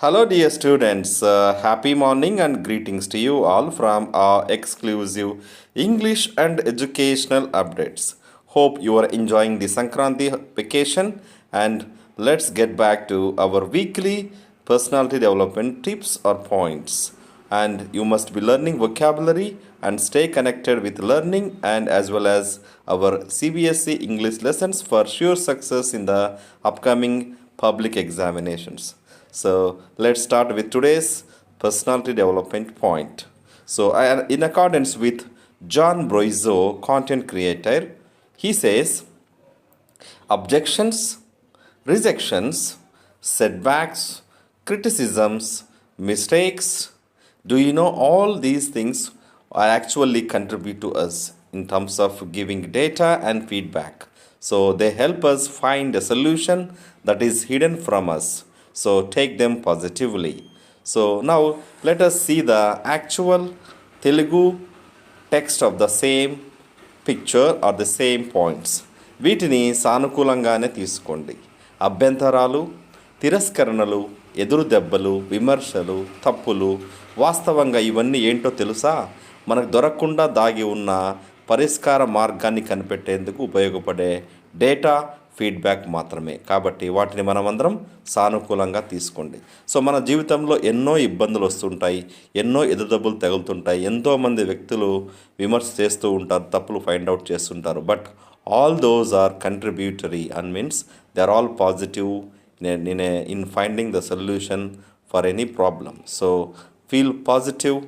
Hello, dear students. Happy morning and greetings to you all from our exclusive English and educational updates. Hope you are enjoying the Sankranti vacation, and let's get back to our weekly personality development tips or points. And you must be learning vocabulary and stay connected with learning and as well as our CBSE English lessons for sure success in the upcoming public examinations. So let's start with today's personality development point. So, in accordance with John Broizo, content creator, he says objections, rejections, setbacks, criticisms, mistakes. Do you know all these things are actually contribute to us in terms of giving data and feedback? So they help us find a solution that is hidden from us. So take them positively. So now let us see the actual Telugu text of the same picture are the same points. వీటిని సానుకూలంగానే తీసుకోండి. అభ్యంతరాలు, తిరస్కరణలు, ఎదురు దెబ్బలు, విమర్శలు, తప్పులు, వాస్తవంగా ఇవన్నీ ఏంటో తెలుసా? మనకు దొరకకుండా దాగి ఉన్న పరిష్కార మార్గాన్ని కనిపెట్టేందుకు ఉపయోగపడే డేటా ఫీడ్బ్యాక్ మాత్రమే. కాబట్టి వాటిని మనమందరం సానుకూలంగా తీసుకోండి. సో మన జీవితంలో ఎన్నో ఇబ్బందులు వస్తుంటాయి, ఎన్నో ఎదురుదెబ్బలు తగులుతుంటాయి, ఎంతోమంది వ్యక్తులు విమర్శ చేస్తూ ఉంటారు, తప్పులు ఫైండ్ అవుట్ చేస్తుంటారు. But all those are contributory and means they are all positive in finding the solution for any problem. So feel positive,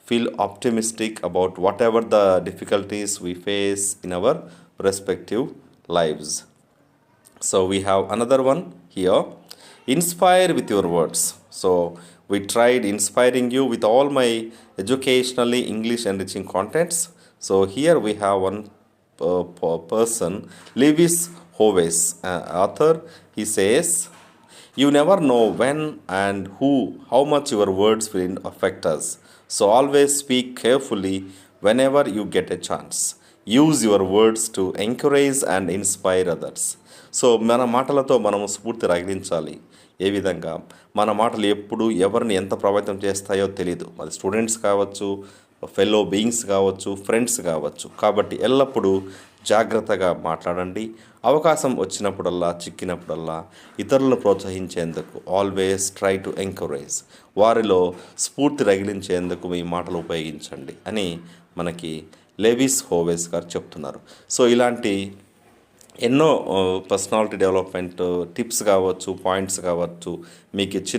feel optimistic about whatever the difficulties we face in our respective lives. So we have another one here. Inspire with your words. So we tried inspiring you with all my educationally English enriching contents. So here we have one person, Lewis Howes, author. He says, you never know when and how much your words will affect us. So always speak carefully whenever you get a chance. Use your words to encourage and inspire others. So మన మాటలతో మనము స్ఫూర్తి రగిలించాలి. ఏ విధంగా? మన మాటలు ఎప్పుడు ఎవరిని ఎంత ప్రభావితం చేస్తాయో తెలీదు. అది స్టూడెంట్స్ కావచ్చు, ఫెలో బీయింగ్స్ కావచ్చు, ఫ్రెండ్స్ కావచ్చు. కాబట్టి ఎల్లప్పుడూ జాగ్రత్తగా మాట్లాడండి. అవకాశం వచ్చినప్పుడల్లా, చిక్కినప్పుడల్లా ఇతరులను ప్రోత్సహించేందుకు ఆల్వేస్ ట్రై టు ఎంకరేజ్, వారిలో స్ఫూర్తి రగిలించేందుకు మీ మాటలు ఉపయోగించండి అని మనకి లెవిస్ హోవెస్ గారు చెప్తున్నారు. సో ఇలాంటి ఎన్నో పర్సనాలిటీ డెవలప్మెంట్ టిప్స్ కావచ్చు, పాయింట్స్ కావచ్చు, మీకు చిన్న